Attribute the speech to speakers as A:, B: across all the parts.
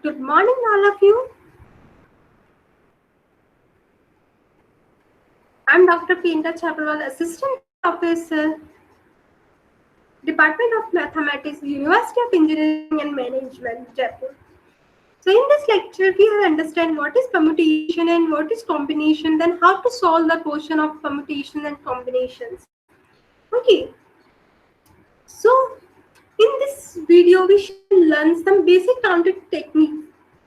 A: Good morning, all of you. I'm Dr. Pinta Chaparwal, Assistant Professor, Department of Mathematics, University of Engineering and Management, Jaipur. So in this lecture, we will understand what is permutation and what is combination, then how to solve the question of permutation and combinations. Okay, so in this video, we shall learn some basic counting techniques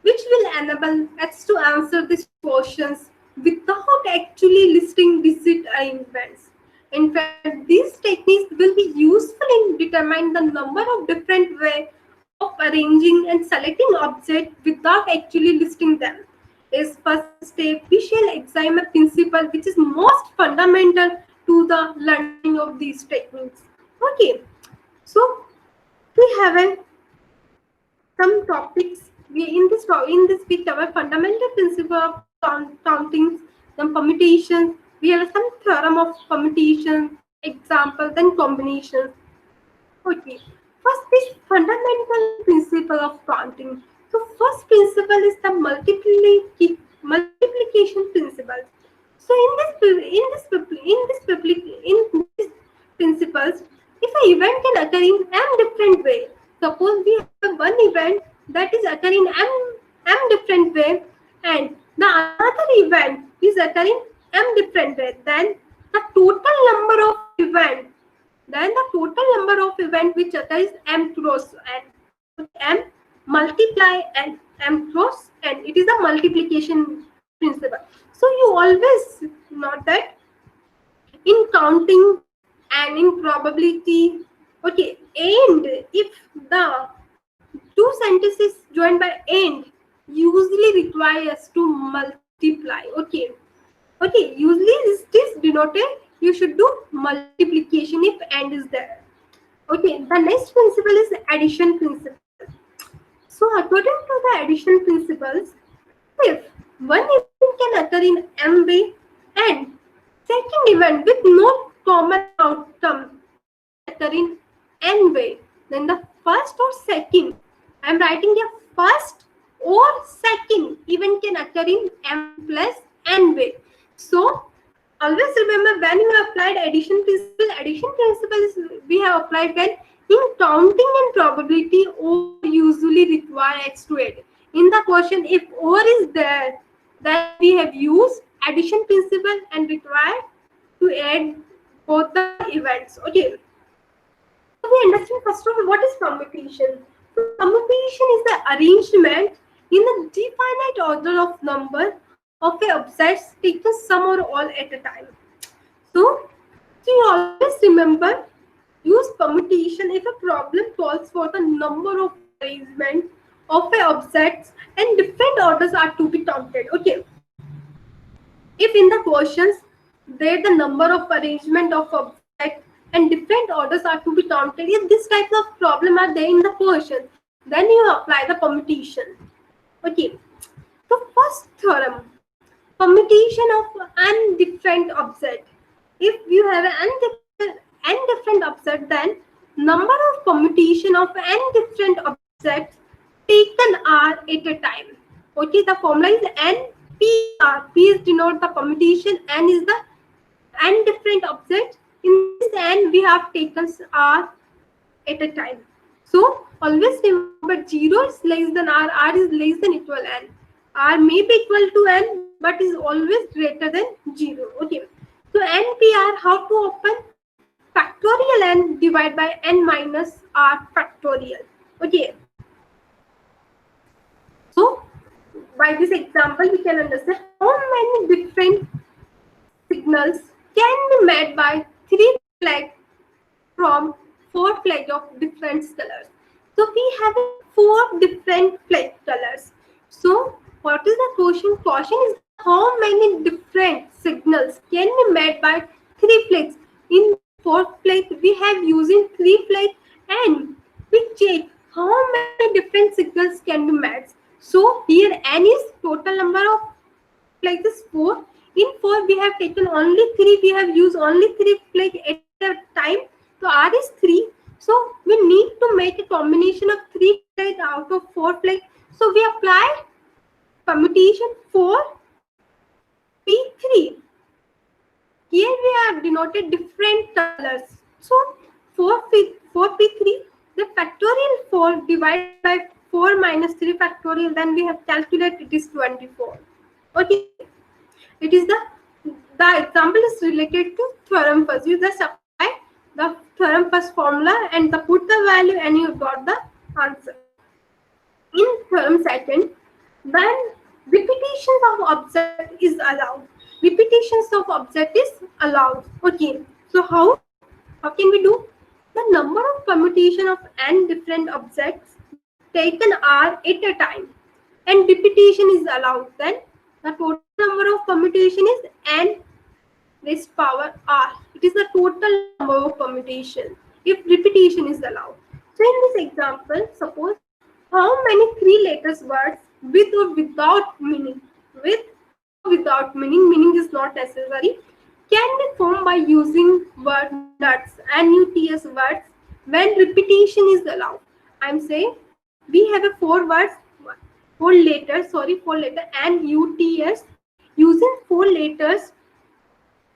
A: which will enable us to answer these questions without actually listing digit arrangements. In fact, these techniques will be useful in determining the number of different ways of arranging and selecting objects without actually listing them. As first step, we shall examine a principle which is most fundamental to the learning of these techniques. Okay, so we have some topics. We in this we cover fundamental principle of counting, then permutations. We have some theorem of permutation, example, then combinations. Okay. First is fundamental principle of counting. So first principle is the multiplication principle. So in these principles, if an event can occur in m different way, suppose we have one event that is occurring m different way, and the other event is occurring m different way, then the total number of events then the total number of events which occur is m cross n. M multiply n, m cross n. It is a multiplication principle. So you always note that in counting and in probability, okay, and if the two sentences joined by and usually require us to multiply. Okay, usually this is denoted you should do multiplication if and is there. Okay, the next principle is addition principle. So according to the addition principles, if one event can occur in m way and second event with no common outcome can occur in n way, then the first or second, I am writing here first or second event can occur in m plus n way. So always remember when you applied addition principle is we have applied when in counting and probability or usually require x to add. In the question, if or is there, then we have used addition principle and required to add both the events. Okay. So we understand first of all what is permutation. So permutation is the arrangement in the definite order of number of a objects taken some or all at a time. So you always remember use permutation if a problem calls for the number of arrangement of a objects and different orders are to be counted. Okay. If in the questions there the number of arrangement of objects and different orders are to be counted, if this type of problem are there in the question, then you apply the permutation. Okay. So first theorem, permutation of n different object. If you have n different object, then number of permutation of n different objects taken are at a time. Okay, the formula is NPR. P is denote the permutation, n is the n different objects. In this n we have taken r at a time. So always remember 0 is less than r is less than equal n. R may be equal to n, but is always greater than 0. Okay. So NPR, how to open? Factorial n divided by n minus r factorial. Okay. So by this example, we can understand how many different signals can be made by 3 flags from 4 flags of different colors. So we have 4 different flag colors. So what is the question? Question is how many different signals can be made by 3 flags. In 4th flag we have using 3 flags and we check how many different signals can be made. So here n is total number of flags is 4. In 4 we have taken only 3. We have used only 3 flags at a time. So r is 3. So we need to make a combination of 3 flags out of 4 flags. So we apply permutation for P3. Here we have denoted different colors. So for P3, the factorial 4 divided by 4 minus 3 factorial, then we have calculated it is 24. Okay. It is the example is related to theorem first. You just apply the theorem first formula and put the value and you got the answer. In theorem second, when repetitions of object is allowed. Repetitions of object is allowed. Okay. So how can we do? The number of permutation of n different objects taken are at a time and repetition is allowed. Then the total number of permutation is n raised power r. It is the total number of permutation if repetition is allowed. So in this example, suppose how many three letters words with or without meaning, with or without meaning is not necessary, can be formed by using word nuts and nuts words when repetition is allowed. I'm saying we have a four letter and uts. Using four letters,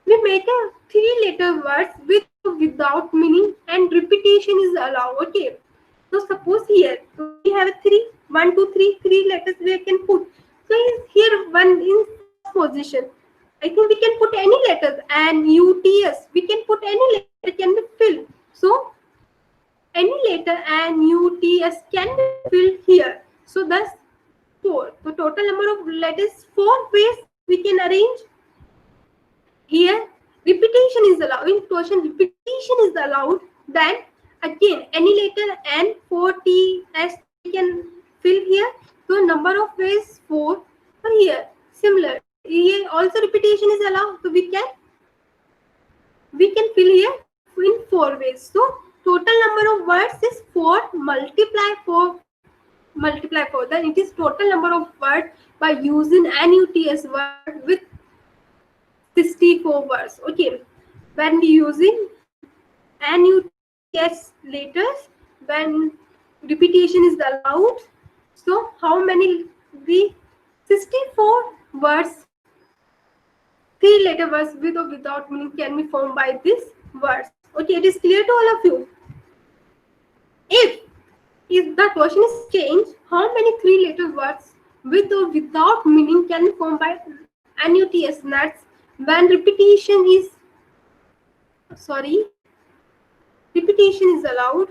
A: we make a three-letter words with or without meaning and repetition is allowed. Okay. So suppose here we have one, two, three letters we can put. So here one in first position. I think we can put any letters and uts. We can put any letter can be filled. So any letter and uts can be filled here. So thus 4. The total number of letters 4 ways we can arrange. Here repetition is allowed. In question repetition is allowed. Then again any letter n 4 t s we can fill here. So number of ways 4. So here similar. Here also repetition is allowed. So we can fill here in 4 ways. So total number of words is 4 multiply 4. Then it is total number of words by using nuts word with 64 words. Okay. When we using nuts letters, when repetition is allowed, so how many the 64 words, 3-letter words with or without meaning can be formed by this words. Okay, it is clear to all of you. If the question is changed, how many 3-letter words with or without meaning can be formed by nuts when repetition is allowed?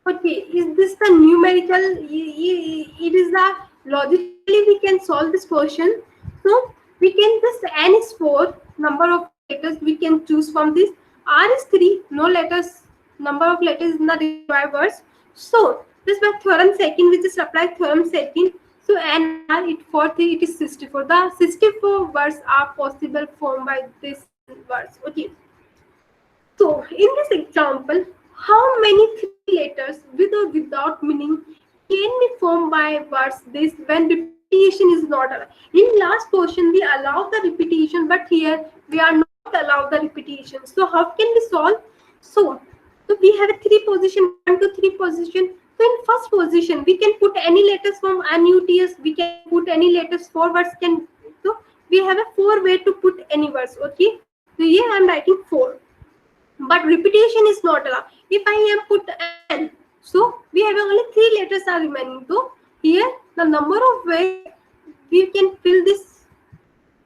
A: Okay, is this the numerical? It is the logically we can solve this question. So we can just n is 4 number of letters we can choose from this. R is 3 no letters, number of letters in the required words. So this by theorem second we just apply theorem second. So n r it for 3 it is 64. The 64 words are possible formed by this words. Okay. So in this example, how many 3 letters with or without meaning can be formed by words this when repetition is not allowed? In last portion we allow the repetition, but here we are not allowed the repetition. So how can we solve? So we have a 3 position, 1 to 3 position. So in first position we can put any letters from nuts. We can put any letters 4 words can. So we have a 4 way to put any words. Okay. So here I am writing 4. But repetition is not allowed. If I am put n, so we have only 3 letters are remaining. So here the number of ways we can fill this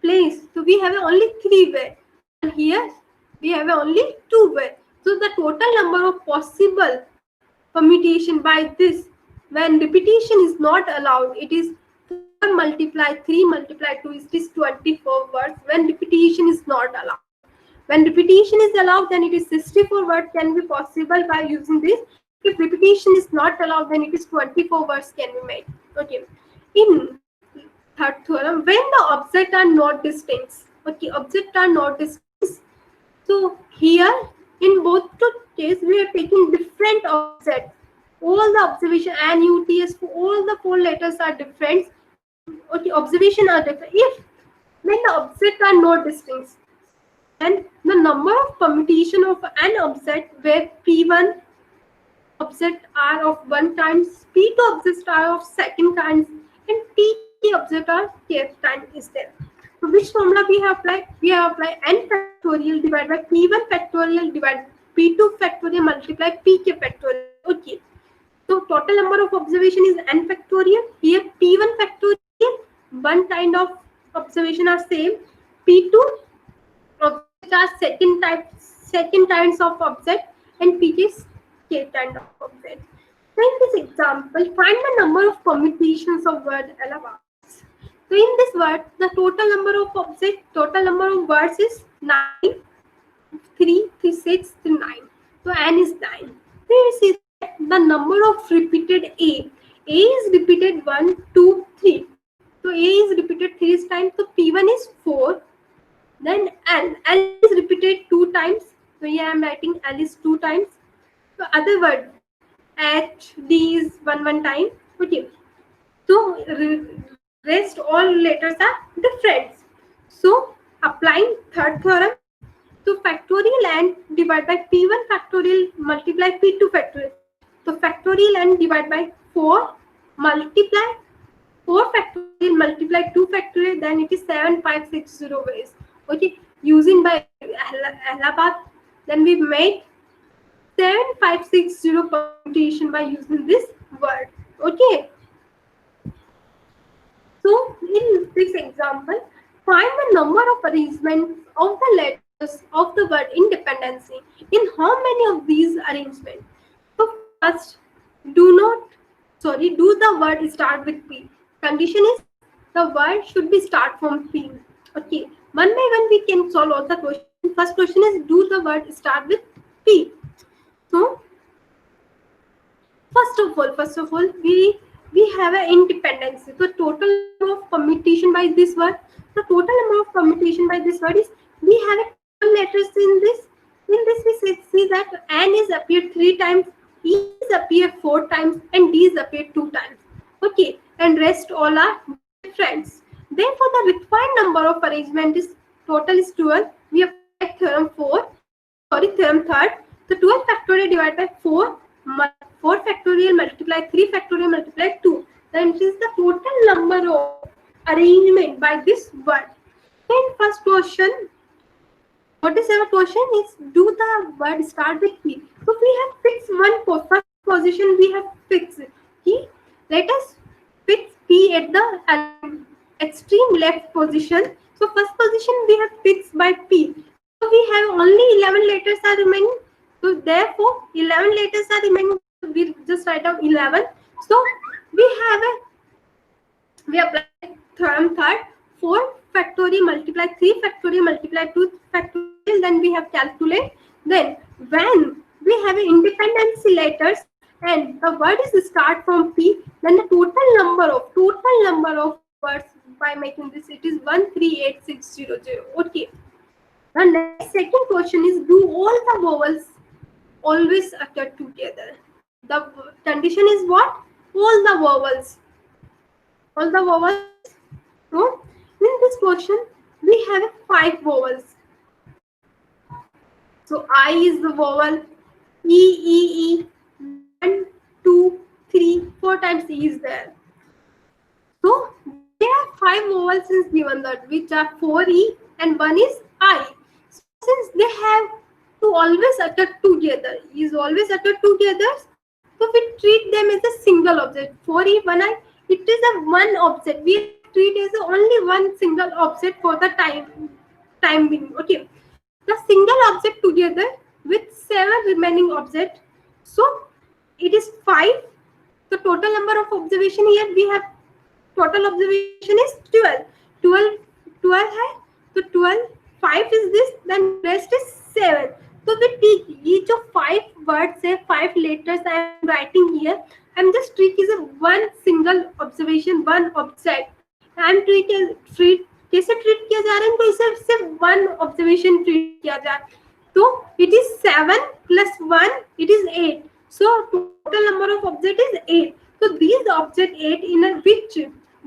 A: place. So we have only 3 ways. And here we have only 2 ways. So the total number of possible permutation by this when repetition is not allowed, it is 4 multiply 3 multiply 2 is 24 words when repetition is not allowed. When repetition is allowed, then it is 64 words can be possible by using this. If repetition is not allowed, then it is 24 words can be made. Okay. In third theorem, when the objects are not distinct. Okay, objects are not distinct. So here, in both the cases, we are taking different objects. All the observation and UTS, all the 4 letters are different. Okay, observation are different. When the objects are not distinct, and the number of permutation of an object where P1 objects are of one times, P2 objects are of second kinds, and Pk objects are kth kind is there. So which formula we have applied? We have applied n factorial divided by P1 factorial divided by P2 factorial multiply Pk factorial. Okay. So total number of observation is n factorial. Here P1 factorial, one kind of observation are same. P2 objects are second kinds of object, and Pk is k kind of object. So in this example, find the number of permutations of word allowance. So in this word, the total number of object, total number of words is 9, 3, 3, 6, 3, 9. So n is 9. So you see that the number of repeated A. A is repeated 1, 2, 3. So A is repeated 3 times. So P1 is 4. Then L. L is repeated 2 times. So here I am writing L is 2 times. So other word H, D is 1 time. Okay. So rest all letters are different. So applying third theorem. So factorial n divided by P1 factorial multiply P2 factorial. So factorial n divided by 4 multiply 4 factorial multiply 2 factorial, then it is 7560 ways. Okay, using by Allahabad, then we made 7560 permutation by using this word. Okay. So in this example, find the number of arrangements of the letters of the word independency in how many of these arrangements. So first, do the word start with P. Condition is the word should be start from P. Okay, one by one we can solve all the questions. First question is, do the word start with P. So first of all, we have an independency. So total number of permutation by this word. The total number of permutation by this word is, we have a letters in this. In this we see that N is appeared 3 times, E is appeared 4 times, and D is appeared 2 times. Okay, and rest all are different. Therefore, the required number of arrangement is total is 12. We apply theorem 3rd. So 12 factorial divided by 4 factorial multiply 3 factorial multiply 2. Then it is the total number of arrangement by this word. Then first question, what is our question is, do the word start with P. So we have fixed first position we have fixed P. Let us fix P at the extreme left position. So first position we have fixed by P. So we have only 11 letters are remaining. So therefore 11 letters are remaining. We just write out 11. So we apply theorem 3rd, 4 factorial multiply 3 factorial multiply 2 factorial, then we have calculate. Then when we have independency letters and the word is start from P, then the total number of words by making this, it is 138600. Okay. The next second question is, do all the vowels always occur together? The condition is what? All the vowels. So in this question we have 5 vowels. So I is the vowel, E, 1, 2, 3, 4 times E is there. So there are 5 vowels is given that, which are 4 E and 1 is I. So since they have to always occur together, E is always occur together, so we treat them as a single object. 4E, 1I, it is a one object. We treat as only one single object for the time being. Okay. The single object together with 7 remaining objects. So it is 5. The total number of observation here we have, total observation is 12. 12 hai. So 12, 5 is this, then rest is 7. So with each of 5 words, say 5 letters I am writing here, I am just treating as a one single observation, one object. I am treating कैसे treat किया जा रहा है इनको, इसे सिर्फ one observation treat किया जा रहा है. तो it is 7 plus 1, it is 8. So total number of object is 8. So these object 8 in which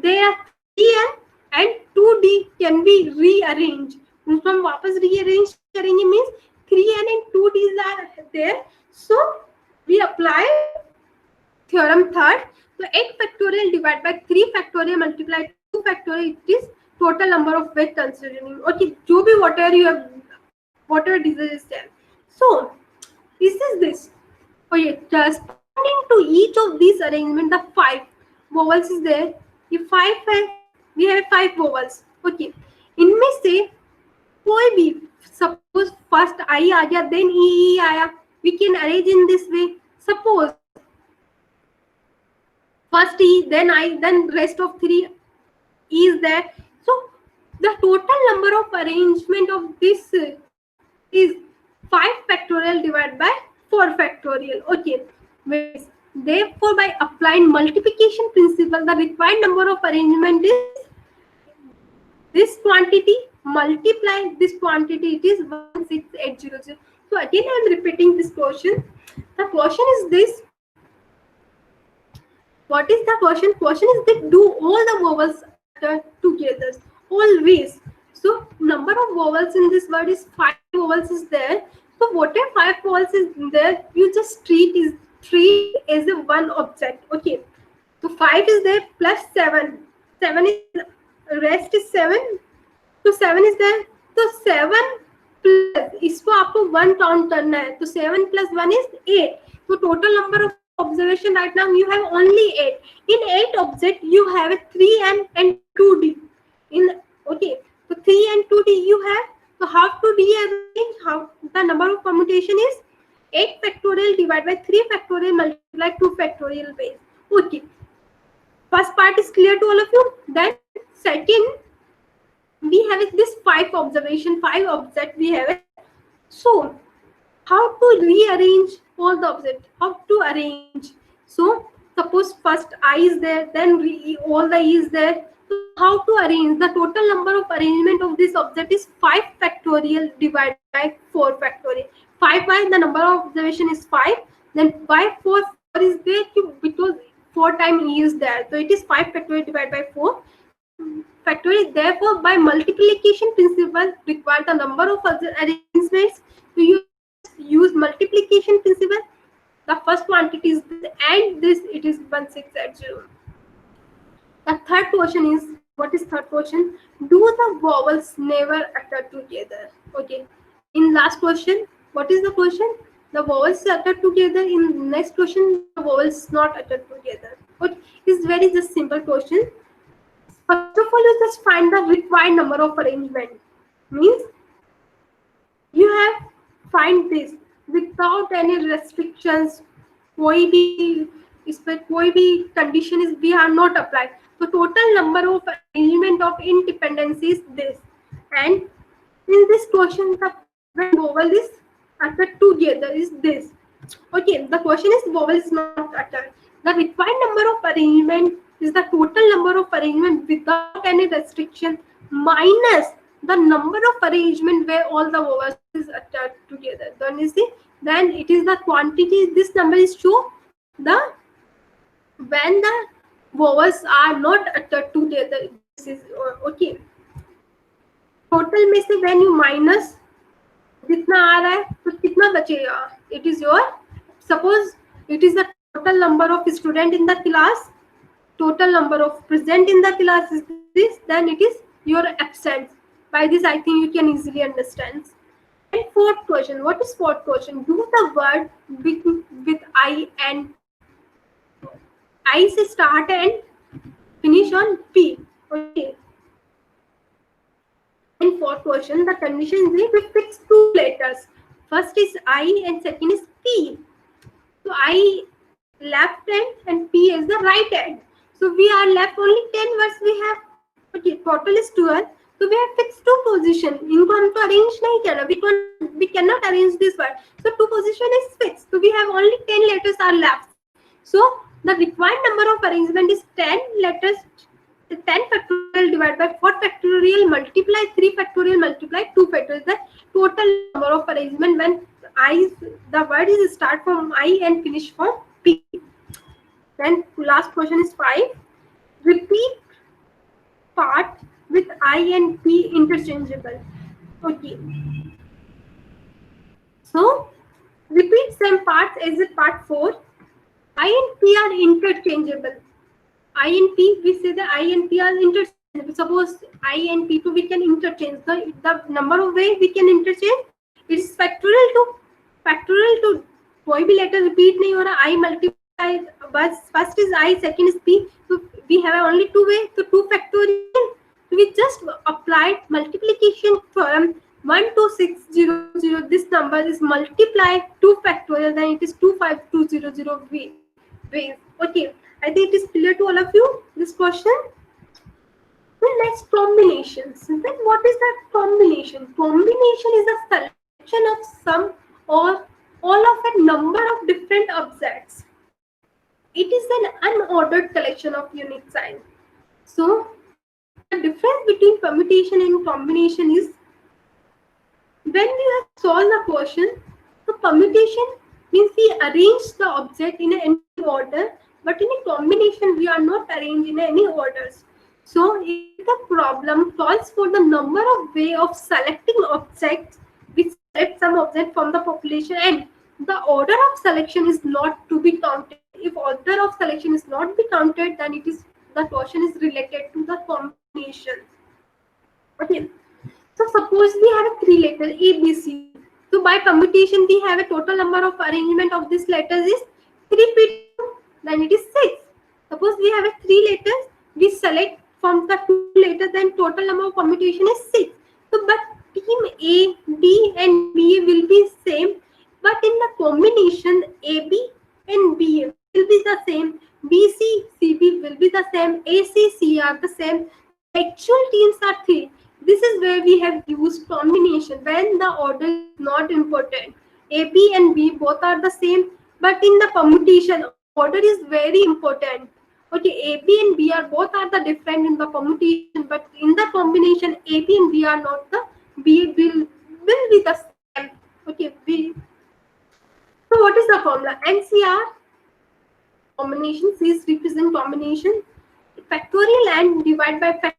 A: they are 3n and 2d can be rearranged. उसको हम वापस rearrange करेंगे means 3n and 2d are there. So we apply theorem third. So 8 factorial divided by 3 factorial multiplied 2 factorial, it is total number of ways considering. Okay, जो भी whatever you have, whatever disease is there. So this is this. Okay, corresponding to each of these arrangement, the 5 vowels is there. ये 5 है, we have 5 vowels. Okay, इनमें से कोई भी, suppose first I आ गया, then E आया, we can arrange in this way. Suppose first E, then I, then rest of 3 E is there. So the total number of arrangement of this is 5 factorial divided by 4 factorial. Okay, therefore by applying multiplication principle, the required number of arrangement is this quantity multiply this quantity, it is 16800. So again I am repeating this question. The question is this. What is the question? Question is that do all the vowels together always. So number of vowels in this word is 5 vowels is there. So whatever 5 vowels is there, you just treat as a one object. Okay, so 5 is there plus 7. 7 is, rest is 7. So 7 is there. So 7 plus, इसको आपको 1 count करना है. तो 7 plus 1 is 8. So total number of observation right now you have only 8. In 8 object you have a 3n and 2d. In okay, so 3 and 2d you have. So how to rearrange? How the number of permutation is 8 factorial divided by 3 factorial multiplied 2 factorial base. Okay, first part is clear to all of you. Then second, we have this 5 observation, 5 object we have it. So how to rearrange all the objects? How to arrange? So suppose first I is there, then all the E is there. So how to arrange? The total number of arrangement of this object is 5 factorial divided by 4 factorial. 5 by the number of observation is 5. Then by 4 is there because 4 times E is there. So it is 5 factorial divided by 4 factorial. Therefore by multiplication principle require the number of arrangements. So you use multiplication principle. The first quantity is this, and this it is 1680. The third question is, what is third question? Do the vowels never utter together? Okay. In last question, what is the question? The vowels utter together. In next question, the vowels not utter together. Okay. It's very just simple question. First of all, you just find the required number of arrangement. Means you have find this without any restrictions. कोई भी इसमें कोई भी condition is we are not applied. So total number of arrangement of independence is this. And in this question, the vowel is uttered together is this. Okay, the question is vowel is not uttered. The required number of arrangement is the total number of arrangement without any restriction minus the number of arrangement where all the vowels is uttered together. Then you see, then it is the quantity. This number is show the when the vowels are not uttered together. This is okay. Total में से when you minus जितना आ रहा है तो कितना बचेगा? It is your, suppose it is the total number of student in the class. Total number of present in the class is this. Then it is your absence. By this, I think you can easily understand. And fourth question. What is fourth question? Do the word with I and I से start and finish on P. Okay. And fourth question, the condition is we fix two letters. First is I and second is P. So I left end and P is the right end. So we are left only 10 words we have. Okay, total is 12. So we have fixed two position. इनको हमको arrange नहीं करना. We cannot arrange this word. So two position is fixed. So we have only 10 letters are left. So the required number of arrangement is 10 letters. 10 factorial divided by 4 factorial multiply 3 factorial multiply 2 factorial. The total number of arrangement when I, the word is start from I and finish from P. Then last question is 5. Repeat part with I and P interchangeable. Okay. So Repeat same parts as in part 4. I and P are interchangeable. I and P, we say the I and P are interchangeable. Suppose I and P2 we can interchange. The number of ways we can interchange, it's factorial to कोई भी letter repeat नहीं हो रहा. I multiply, बस first is I, second is P. So we have only two ways. So 2 factorial. So we just applied multiplication theorem. 12600. This number is multiplied 2 factorial. Then it is 25200 ways. Okay. I think it is clear to all of you, this question. The next combinations. Then what is that combination? Combination is a selection of some or all of a number of different objects. It is an unordered collection of unique signs. So the difference between permutation and combination is when we have solved the question, the permutation means we arrange the object in any order, but in a combination we are not arranged in any orders. So if the problem calls for the number of way of selecting objects, we select some object from the population and the order of selection is not to be counted. If order of selection is not be counted, then it is the question is related to the combination. Okay. So suppose we have a 3 letter A, B, C. So by permutation we have a total number of arrangement of these letters is 3p2, then it is 6. Suppose we have a 3 letters, we select from the 2 letters, then total number of permutation is 6. So but team A, B and B will be same, but in the combination AB and BA will be the same, BC, CB will be the same, AC, C are the same. Actual teams are 3. This is where we have used combination when the order is not important. A, B and B both are the same, but in the permutation, order is very important. Okay, A, B and B are both are the different in the permutation, but in the combination, A, B and B are not the, B will be the same. Okay, B. So what is the formula? NCR combination, C is represent combination, factorial and divide by factorial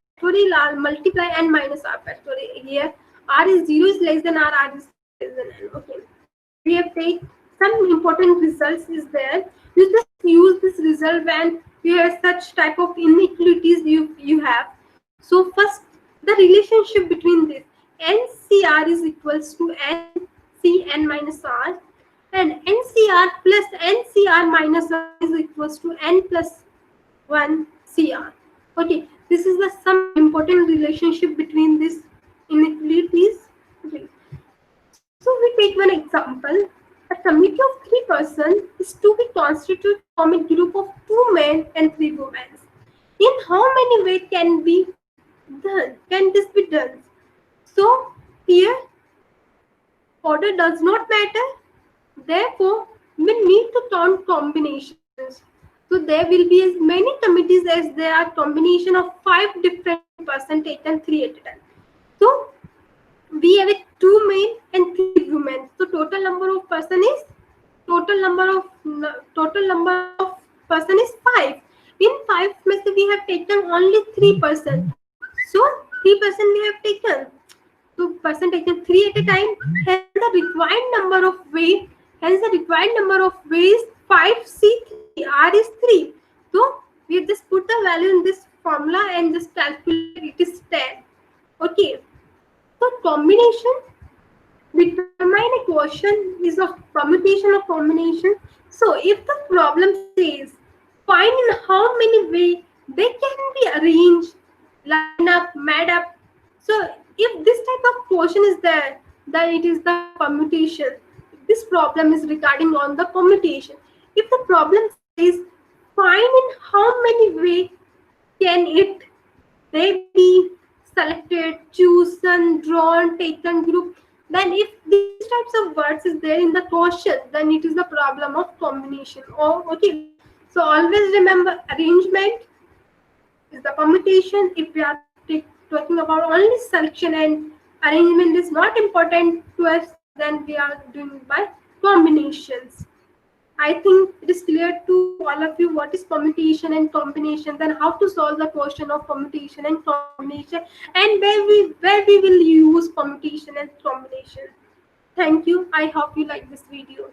A: are multiply and minus r factorial. Here r is 0 is less than r is less than n. Okay, we have taken some important results is there. You just use this result when you have such type of inequalities you have. So first, the relationship between this NCR is equals to NCN minus r, and NCR plus NCR minus r is equals to n plus 1 CR. Okay, this is the some important relationship between these inequalities. Okay. So we take one example. A committee of 3 persons is to be constituted from a group of 2 men and 3 women. In how many ways can be done? Can this be done? So here order does not matter. Therefore, we need to count combinations. So there will be as many committees as there are combination of 5 different person taken 3 at a time. So we have a 2 men and 3 women. So total number of person is 5. In 5 means we have taken only 3 person. So 3 person we have taken. So person taken 3 at a time. Hence the required number of ways. Hence the required number of ways 5C3. R is 3. So we just put the value in this formula and just calculate it is 10. Okay. So combination determine a quotient is of permutation or combination. So if the problem says find in how many ways they can be arranged, line up, mad up. So if this type of quotient is there, then it is the permutation. This problem is regarding on the permutation. If the problem says find in how many ways can they be selected, chosen, drawn, taken, group, then if these types of words is there in the question, then it is the problem of combination. Oh, okay. So always remember arrangement is the permutation. If we are talking about only selection and arrangement is not important to us, then we are doing by combinations. I think it is clear to all of you what is permutation and combination, then how to solve the question of permutation and combination, and where we will use permutation and combination. Thank you. I hope you like this video.